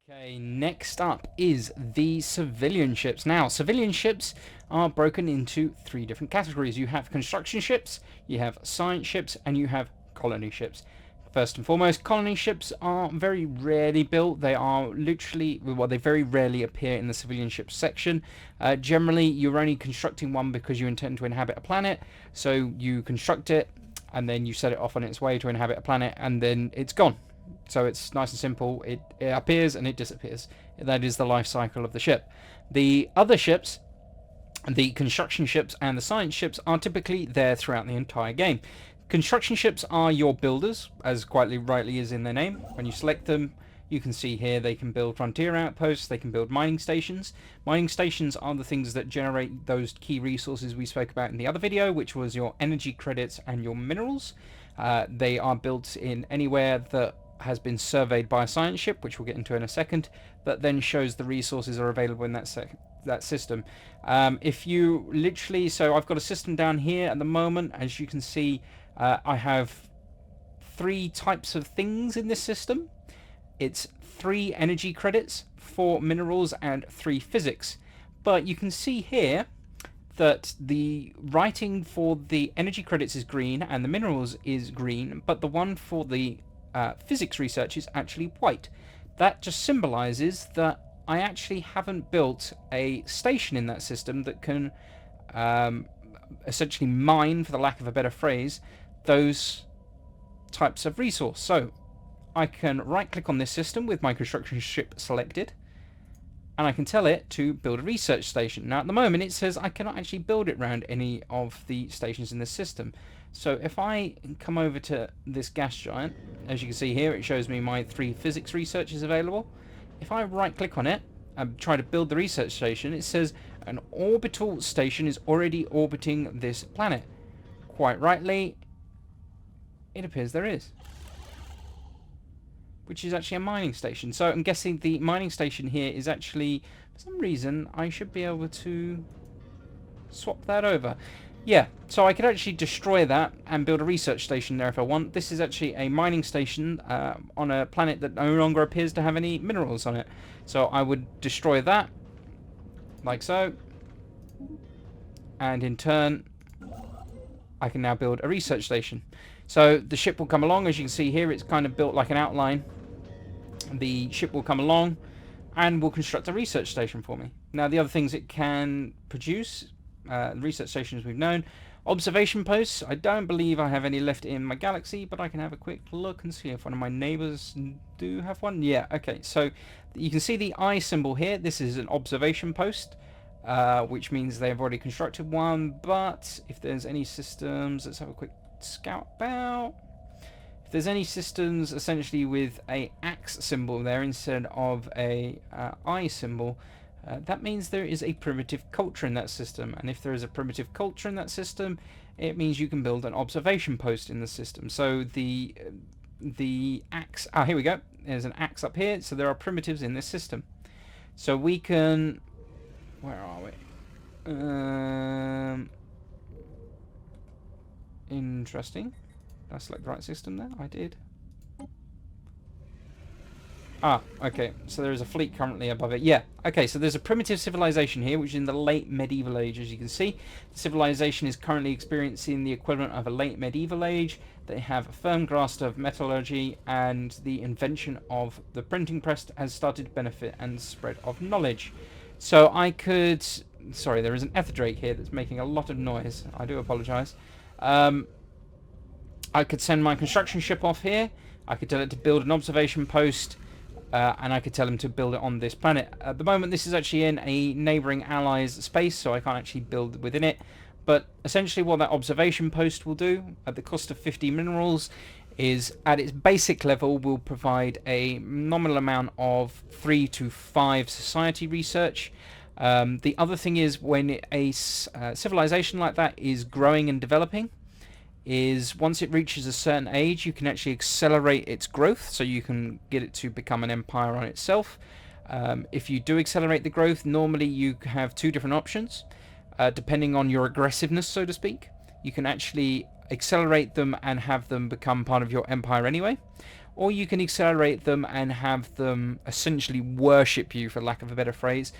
Okay, next up is the civilian ships. Now, civilian ships are broken into three different categories. You have construction ships, you have science ships, and you have colony ships. First and foremost, colony ships are very rarely built. They are literally, well, they very rarely appear in the civilian ships section. Generally, you're only constructing one because you intend to inhabit a planet. So you construct it, and then you set it off on its way to inhabit a planet, and then it's gone. So it's nice and simple. It appears and it disappears. That is the life cycle of the ship. The other ships, the construction ships and the science ships, are typically there throughout the entire game. Construction ships are your builders, as quite rightly is in their name. When you select them, you can see here they can build frontier outposts, they can build mining stations. Mining stations are the things that generate those key resources we spoke about in the other video, which was your energy credits and your minerals. They are built in anywhere that has been surveyed by a science ship, which we'll get into in a second, that then shows the resources are available in that system. If you literally, so I've got a system down here at the moment, as you can see, I have three types of things in this system. It's 3 energy credits, 4 minerals, and 3 physics. But you can see here that the writing for the energy credits is green and the minerals is green, but the one for the physics research is actually white. That just symbolizes that I actually haven't built a station in that system that can essentially mine, for the lack of a better phrase, those types of resource. So I can right click on this system with my construction ship selected, and I can tell it to build a research station. Now at the moment it says I cannot actually build it around any of the stations in this system. So if I come over to this gas giant, as you can see here, it shows me my 3 physics research is available. If I right click on it and try to build the research station, it says an orbital station is already orbiting this planet. Quite rightly, it appears there is, which is actually a mining station. So I'm guessing the mining station here is actually, for some reason, I should be able to swap that over. Yeah, so I could actually destroy that and build a research station there if I want. This is actually a mining station on a planet that no longer appears to have any minerals on it. So I would destroy that, like so. And in turn, I can now build a research station. So the ship will come along, as you can see here, it's kind of built like an outline. The ship will come along and will construct a research station for me. Now the other things it can produce, research stations we've known. Observation posts, I don't believe I have any left in my galaxy, but I can have a quick look and see if one of my neighbors do have one. Yeah, okay, so you can see the eye symbol here. This is an observation post, which means they've already constructed one. But if there's any systems, let's have a quick scout about. If there's any systems essentially with a axe symbol there instead of a eye symbol, that means there is a primitive culture in that system. And if there is a primitive culture in that system, it means you can build an observation post in the system. So the axe, here we go, there's an axe up here. So there are primitives in this system. So we can, where are we? Interesting. Did I select the right system there? I did. Ah, okay, so there is a fleet currently above it. Yeah, okay, so there's a primitive civilization here, which is in the late medieval age, as you can see. The civilization is currently experiencing the equivalent of a late medieval age. They have a firm grasp of metallurgy, and the invention of the printing press has started to benefit and spread of knowledge. So I could... Sorry, there is an ether drake here that's making a lot of noise. I do apologise. I could send my construction ship off here. I could tell it to build an observation post. And I could tell him to build it on this planet. At the moment, this is actually in a neighbouring ally's space, so I can't actually build within it. But essentially what that observation post will do, at the cost of 50 minerals, is at its basic level will provide a nominal amount of 3 to 5 society research. The other thing is, when a civilization like that is growing and developing, is once it reaches a certain age, you can actually accelerate its growth, so you can get it to become an empire on itself. If you do accelerate the growth, normally you have 2 different options, depending on your aggressiveness, so to speak. You can actually accelerate them and have them become part of your empire anyway, or you can accelerate them and have them essentially worship you, for lack of a better phrase.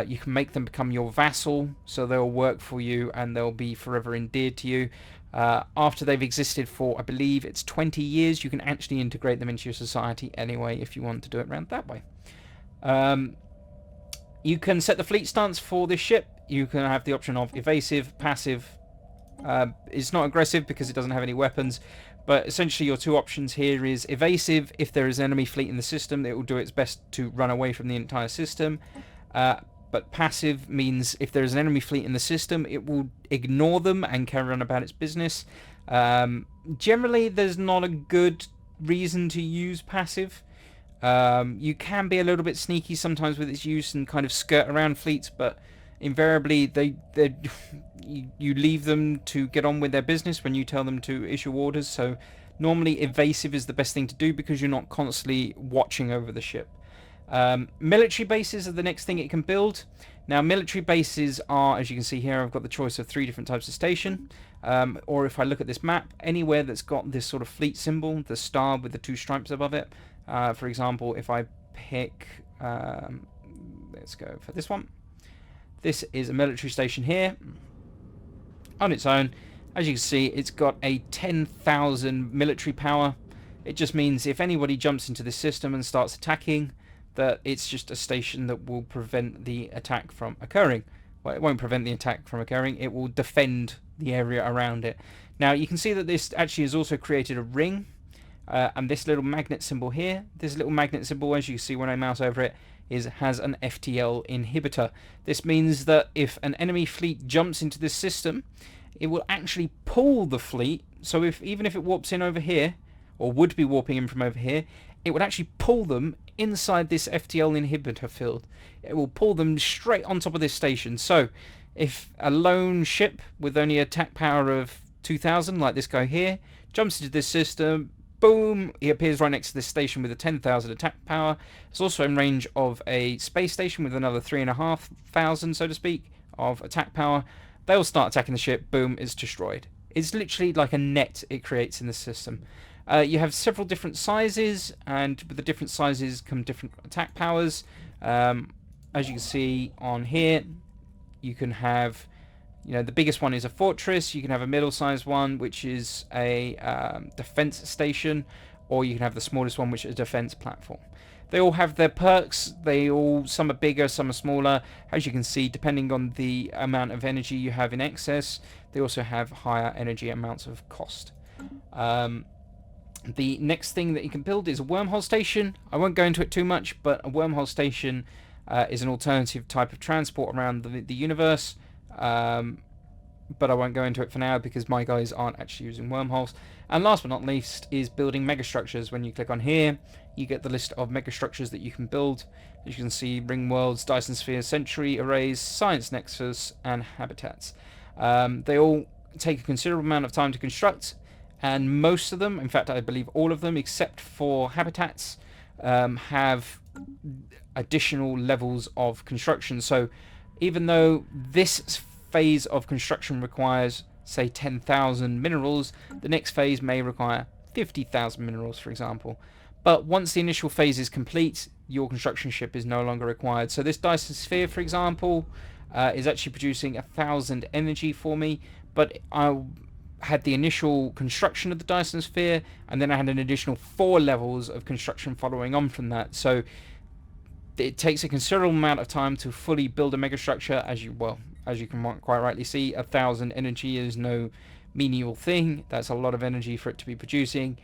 You can make them become your vassal, so they'll work for you and they'll be forever endeared to you. After they've existed for, I believe it's 20 years, you can actually integrate them into your society anyway if you want to do it around that way. You can set the fleet stance for this ship. You can have the option of evasive, passive. It's not aggressive because it doesn't have any weapons, but essentially your two options here is evasive. If there is an enemy fleet in the system, it will do its best to run away from the entire system. But passive means if there is an enemy fleet in the system, it will ignore them and carry on about its business. Generally, there's not a good reason to use passive. You can be a little bit sneaky sometimes with its use and kind of skirt around fleets, but invariably you leave them to get on with their business when you tell them to issue orders. So normally evasive is the best thing to do because you're not constantly watching over the ship. Military bases are the next thing it can build. Now military bases are, as you can see here, I've got the choice of 3 different types of station. Or if I look at this map, anywhere that's got this sort of fleet symbol, the star with the 2 stripes above it. For example, if I pick, let's go for this one. This is a military station here. On its own, as you can see, it's got a 10,000 military power. It just means if anybody jumps into this system and starts attacking, that it's just a station that will prevent the attack from occurring. Well, it won't prevent the attack from occurring, it will defend the area around it. Now you can see that this actually has also created a ring, and this little magnet symbol here, this little magnet symbol, as you see when I mouse over it, has an FTL inhibitor. This means that if an enemy fleet jumps into this system, it will actually pull the fleet. So even if it warps in over here, or would be warping in from over here, it would actually pull them inside this FTL inhibitor field. It will pull them straight on top of this station. So if a lone ship with only attack power of 2,000, like this guy here, jumps into this system, boom, he appears right next to this station with a 10,000 attack power. It's also in range of a space station with another 3,500, so to speak, of attack power. They'll start attacking the ship, boom, it's destroyed. It's literally like a net it creates in the system. You have several different sizes, and with the different sizes come different attack powers. As you can see on here, you can have, the biggest one is a fortress. You can have a middle-sized one, which is a defense station, or you can have the smallest one, which is a defense platform. They all have their perks. Some are bigger, some are smaller. As you can see, depending on the amount of energy you have in excess, they also have higher energy amounts of cost. The next thing that you can build is a wormhole station. I won't go into it too much, but a wormhole station is an alternative type of transport around the universe. But I won't go into it for now because my guys aren't actually using wormholes. And last but not least is building megastructures. When you click on here, you get the list of megastructures that you can build. As you can see, ring worlds, Dyson spheres, century arrays, science nexus, and habitats. They all take a considerable amount of time to construct. And most of them, in fact I believe all of them except for habitats, have additional levels of construction. So even though this phase of construction requires, say, 10,000 minerals, the next phase may require 50,000 minerals, for example. But once the initial phase is complete, your construction ship is no longer required. So this Dyson sphere, for example, is actually producing 1,000 energy for me, but I had the initial construction of the Dyson sphere, and then I had an additional 4 levels of construction following on from that. So it takes a considerable amount of time to fully build a megastructure. As you can quite rightly see, 1,000 energy is no menial thing. That's a lot of energy for it to be producing.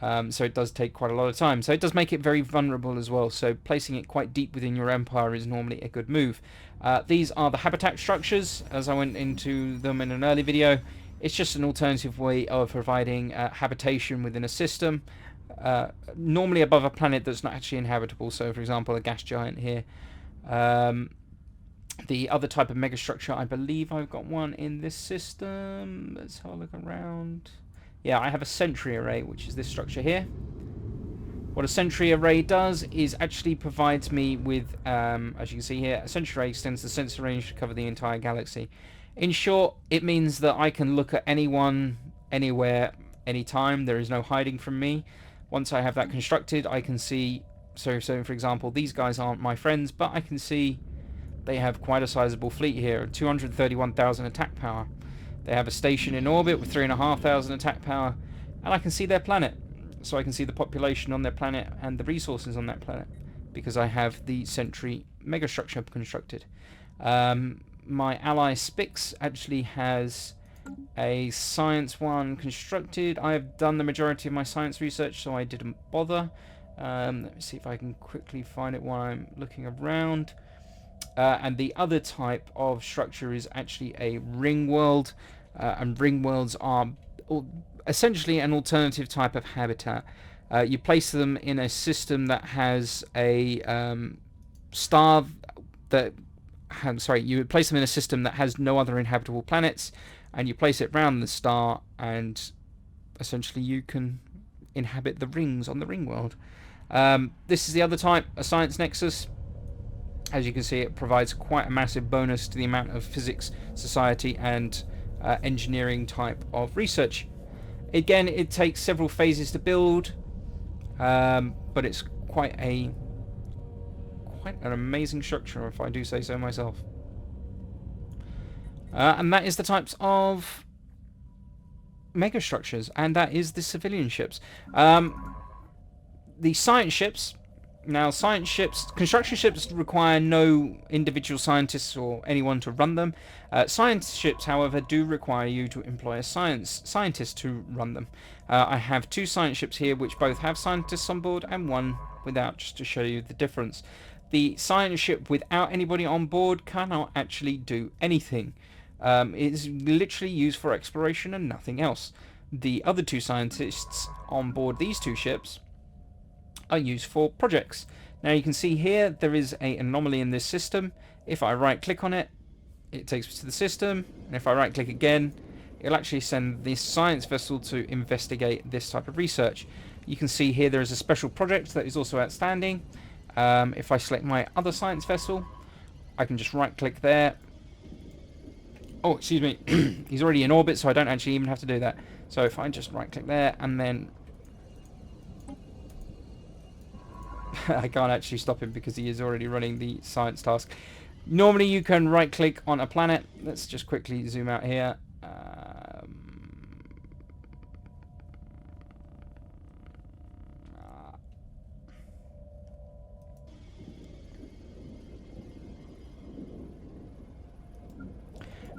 So it does take quite a lot of time. So it does make it very vulnerable as well. So placing it quite deep within your empire is normally a good move. These are the habitat structures, as I went into them in an early video. It's just an alternative way of providing habitation within a system, normally above a planet that's not actually inhabitable. So, for example, a gas giant here. The other type of megastructure, I believe I've got one in this system. Let's have a look around. Yeah, I have a sentry array, which is this structure here. What a sentry array does is actually provides me with, as you can see here, a sentry array extends the sensor range to cover the entire galaxy. In short, it means that I can look at anyone, anywhere, anytime. There is no hiding from me. Once I have that constructed, I can see, so for example, these guys aren't my friends, but I can see they have quite a sizable fleet here, 231,000 attack power. They have a station in orbit with 3,500 attack power, and I can see their planet. So I can see the population on their planet and the resources on that planet, because I have the Sentry megastructure constructed. My ally Spix actually has a science one constructed. I have done the majority of my science research, so I didn't bother. Let me see if I can quickly find it while I'm looking around. And the other type of structure is actually a ring world, and ring worlds are essentially an alternative type of habitat. You place them in a system that has a star that... you would place them in a system that has no other inhabitable planets, and you place it around the star, and essentially you can inhabit the rings on the ring world. This is the other type, a science nexus. As you can see, it provides quite a massive bonus to the amount of physics, society, and engineering type of research. Again, it takes several phases to build, but it's quite an amazing structure, if I do say so myself. And that is the types of megastructures, and that is the civilian ships. The science ships. Now, science ships, construction ships require no individual scientists or anyone to run them. Science ships, however, do require you to employ a scientist to run them. I have 2 science ships here which both have scientists on board, and one without, just to show you the difference. The science ship without anybody on board cannot actually do anything. It's literally used for exploration and nothing else. The other 2 scientists on board these 2 ships are used for projects. Now you can see here there is an anomaly in this system. If I right click on it, it takes me to the system, and if I right click again, it'll actually send this science vessel to investigate this type of research. You can see here there is a special project that is also outstanding. If I select my other science vessel, I can just right click there. Oh, excuse me, he's already in orbit, so I don't actually even have to do that. So if I just right click there, and then I can't actually stop him because he is already running the science task. Normally you can right click on a planet. Let's just quickly zoom out here.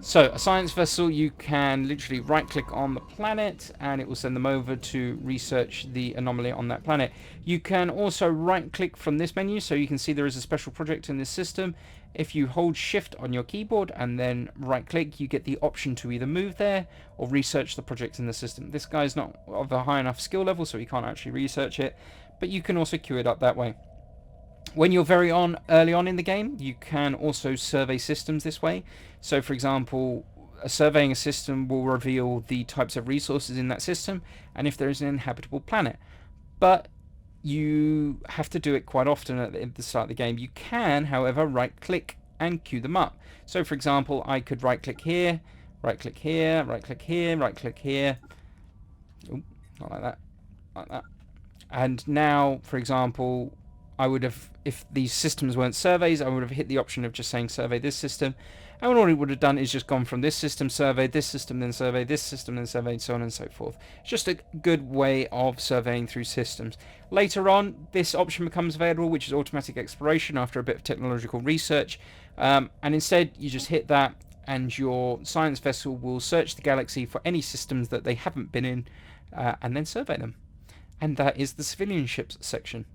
So, a science vessel, you can literally right-click on the planet, and it will send them over to research the anomaly on that planet. You can also right-click from this menu, so you can see there is a special project in this system. If you hold Shift on your keyboard and then right-click, you get the option to either move there or research the project in the system. This guy's not of a high enough skill level, so he can't actually research it, but you can also queue it up that way. When you're early on in the game, you can also survey systems this way. So, for example, surveying a system will reveal the types of resources in that system and if there is an inhabitable planet. But you have to do it quite often at the start of the game. You can, however, right-click and queue them up. So, for example, I could right-click here, right-click here, right-click here, right-click here. Ooh, not like that, like that. And now, for example, I would have, if these systems weren't surveys, I would have hit the option of just saying survey this system. And what it would have done is just gone from this system, surveyed this system, then surveyed this system, then surveyed, so on and so forth. It's just a good way of surveying through systems. Later on, this option becomes available, which is automatic exploration after a bit of technological research. And instead, you just hit that, and your science vessel will search the galaxy for any systems that they haven't been in, and then survey them. And that is the civilian ships section.